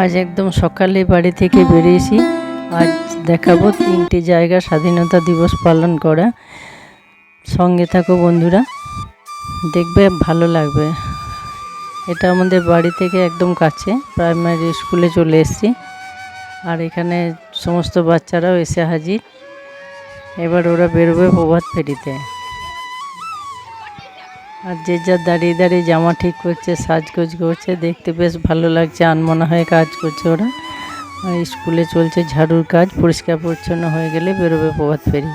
আজ একদম সকালে বাড়ি থেকে বেরিয়েছি। আজ দেখাবো 3টে জায়গা স্বাধীনতা দিবস পালন করা। সঙ্গে থাকো বন্ধুরা, দেখবে ভালো লাগবে। এটা আমাদের বাড়ি থেকে একদম কাছে, প্রাইমারি স্কুলে চলে এসেছি। আর এখানে সমস্ত বাচ্চারাও এসে হাজির। এবার ওরা বেরোবে প্রভাত ফেরিতে। আর যে যা দাঁড়িয়ে দাঁড়িয়ে জামা ঠিক করছে, সাজগোজ করছে, দেখতে বেশ ভালো লাগছে। আনমনা হয়ে কাজ করছে ওরা। আর স্কুলে চলছে ঝাড়ুর কাজ, পরিষ্কার পরিচ্ছন্ন হয়ে গেলে বেরোবে প্রভাত ফেরি।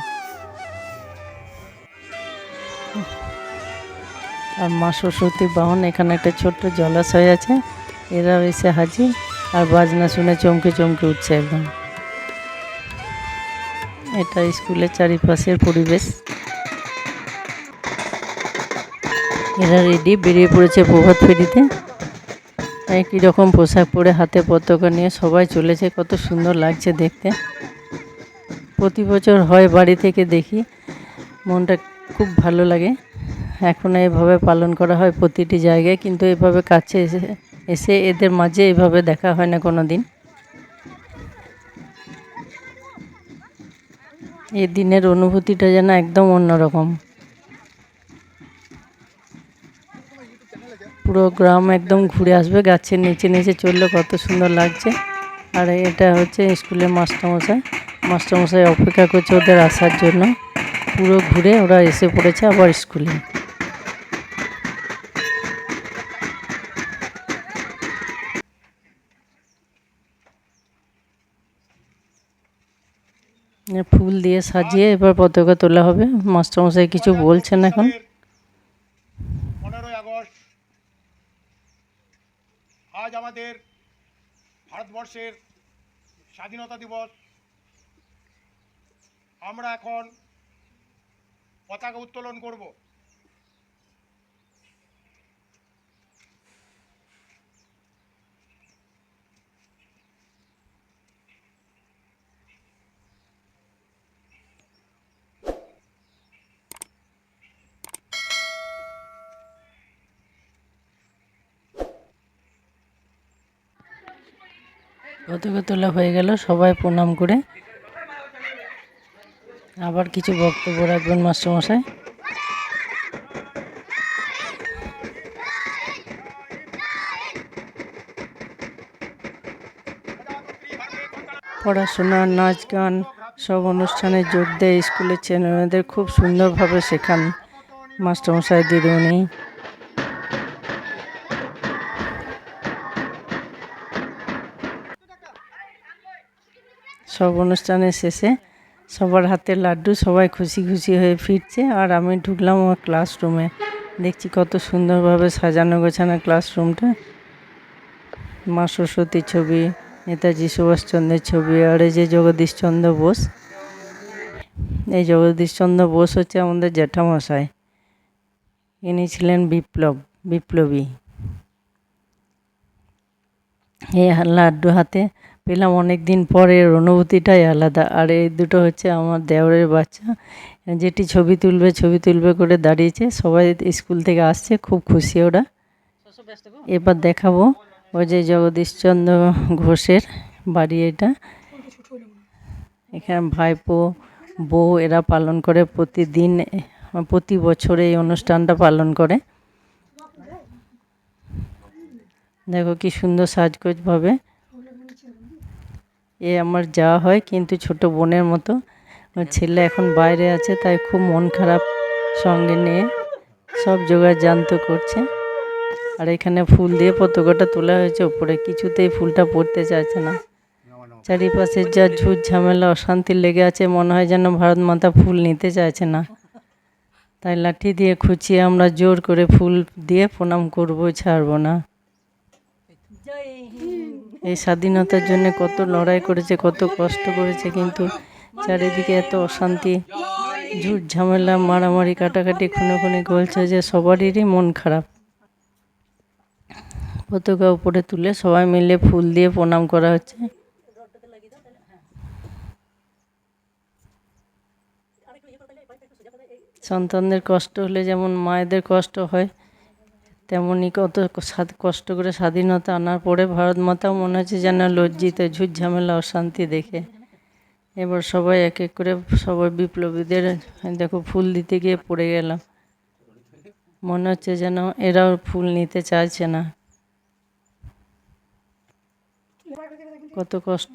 আর মা সরস্বতী বাহন, এখানে একটা ছোট্ট জলাশয় আছে, এরাও এসে হাজির। আর বাজনা শুনে চমকে চমকে উঠছে একদম। এটা স্কুলের চারিপাশের পরিবেশ। এরা রেডি, বেরিয়ে পড়েছে প্রভাত ফেরিতে। একই রকম পোশাক পরে, হাতে পতাকা নিয়ে সবাই চলেছে। কত সুন্দর লাগছে দেখতে। প্রতি বছর হয়, বাড়ি থেকে দেখি, মনটা খুব ভালো লাগে। এখন এভাবে পালন করা হয় প্রতিটি জায়গায়, কিন্তু এভাবে কাছে এসে এদের মাঝে এভাবে দেখা হয় না কোনো দিন। এই দিনের অনুভূতিটা যেন একদম অন্যরকম। পুরো গ্রাম একদম ঘুরে আসবে, গাছের নিচে নিচে চললে কত সুন্দর লাগছে। আর এটা হচ্ছে স্কুলের মাস্টারমশাই অপেক্ষা করছে ওদের আসার জন্য। পুরো ঘুরে ওরা এসে পড়েছে আবার স্কুলে। ফুল দিয়ে সাজিয়ে এবার পতাকা তোলা হবে। মাস্টারমশাই কিছু বলছেন এখন। 15ই আগস্ট আজ আমাদের ভারতবর্ষের স্বাধীনতা দিবস। আমরা এখন পতাকা উত্তোলন করব। পতাকা তোলা হয়ে গেল, সবাই প্রণাম করে আবার কিছু বক্তব্য রাখবেন মাস্টারমশাই। পড়াশোনা, নাচ গান সব অনুষ্ঠানে যোগ দেয় স্কুলের ছেলেমেয়েদের। খুব সুন্দরভাবে শেখান মাস্টারমশাই দিদিমণি। সব অনুষ্ঠানের শেষে সবার হাতে লাড্ডু, সবাই খুশি খুশি হয়ে ফিরছে। আর আমি ঢুকলাম আমার ক্লাসরুমে, দেখছি কত সুন্দরভাবে সাজানো গোছানো ক্লাসরুমটা। মা সরস্বতীর ছবি, নেতাজি সুভাষচন্দ্রের ছবি, আর এই যে জগদীশচন্দ্র বোস। এই জগদীশচন্দ্র বোস হচ্ছে আমাদের জ্যাঠামশাই। ইনি ছিলেন বিপ্লবী। এই লাড্ডু হাতে পেলাম অনেক দিন পরের অনুভূতিটাই আলাদা। আর এই দুটো হচ্ছে আমার দেওরের বাচ্চা, যেটি ছবি তুলবে করে দাঁড়িয়েছে। সবাই স্কুল থেকে আসছে, খুব খুশি ওরা। এবার দেখাবো ওই যে জগদীশচন্দ্র ঘোষের বাড়ি এটা। এখানে ভাইপো, বউ এরা পালন করে প্রতিদিন, প্রতি বছর এই অনুষ্ঠানটা পালন করে। দেখো কি সুন্দর সাজগোজভাবে। এ আমার যাওয়া হয়, কিন্তু ছোট বোনের মতো। ছেলে এখন বাইরে আছে, তাই খুব মন খারাপ সঙ্গে নিয়ে সব জোগাড় জানতো করছে। আর এখানে ফুল দিয়ে পতাকাটা তোলা হয়েছে উপরে, কিছুতেই ফুলটা পড়তে চাইছে না। চারিপাশে যা ঝুট ঝামেলা অশান্তি লেগে আছে, মনে হয় যেন ভারত মাতা ফুল নিতে চাইছে না। তাই লাঠি দিয়ে খুঁচিয়ে আমরা জোর করে ফুল দিয়ে প্রণাম করবো, ছাড়বো না। এই স্বাধীনতার জন্য কত লড়াই করেছে, কত কষ্ট করেছে, কিন্তু চারিদিকে এত অশান্তি, ঝুট ঝামেলা, মারামারি, কাটাকাটি, খুনোখুনি চলছে যে সবারই মন খারাপ। পতাকা উপরে তুলে সবাই মিলে ফুল দিয়ে প্রণাম করা হচ্ছে। সন্তানদের কষ্ট হলে যেমন মায়েদের কষ্ট হয়, তেমনই কত কষ্ট করে স্বাধীনতা আনার পরে ভারত মাতাও মনে হচ্ছে যেন লজ্জিত, ঝুট ঝামেলা অশান্তি দেখে। এবার সবাই এক এক করে সবাই বিপ্লবীদের দেখো ফুল দিতে গিয়ে পড়ে গেল। মনে হচ্ছে যেন এরাও ফুল নিতে চাইছে না। কত কষ্ট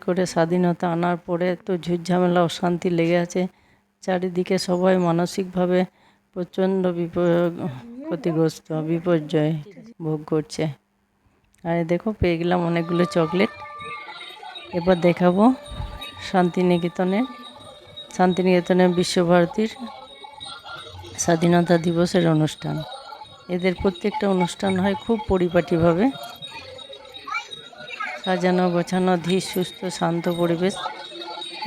করে স্বাধীনতা আনার পরে তো ঝুট ঝামেলা অশান্তি লেগে আছে। চারিদিকে সবাই মানসিকভাবে প্রচণ্ড ক্ষতিগ্রস্ত, বিপর্যয় ভোগ করছে। আর দেখো পেয়ে গেলাম অনেকগুলো চকলেট। এবার দেখাবো শান্তিনিকেতনের বিশ্বভারতীর স্বাধীনতা দিবসের অনুষ্ঠান। এদের প্রত্যেকটা অনুষ্ঠান হয় খুব পরিপাটিভাবে, সাজানো গোছানো, ধীর সুস্থ শান্ত পরিবেশ।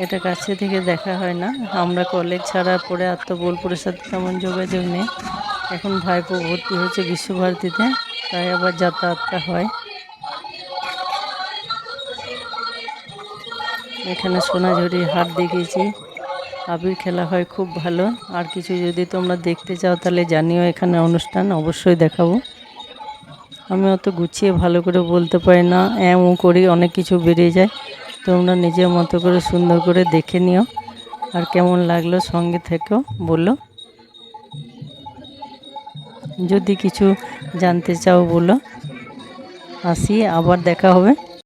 এটা কাছে থেকে দেখা হয় না। আমরা কলেজ ছাড়া পরে আর তো বোলপুরের সাথে তেমন যোগাযোগ নেই। এখন ভাইপো ভর্তি হচ্ছে বিশ্বভারতীতে, তাই আবার যাতায়াতটা হয়। এখানে সোনাঝুরির হাট দেখিয়েছি, আবির খেলা হয় খুব ভালো। আর কিছু যদি তোমরা দেখতে চাও তাহলে জানিও, এখানে অনুষ্ঠান অবশ্যই দেখাবো। আমি অত গুছিয়ে ভালো করে বলতে পারি না, এমন করি অনেক কিছু বেরিয়ে যায়। তোমরা নিজের মতো করে সুন্দর করে দেখে নিও। আর কেমন লাগলো সঙ্গে থেকেও বলো, যদি কিছু জানতে চাও বলো। আসি, আবার দেখা হবে।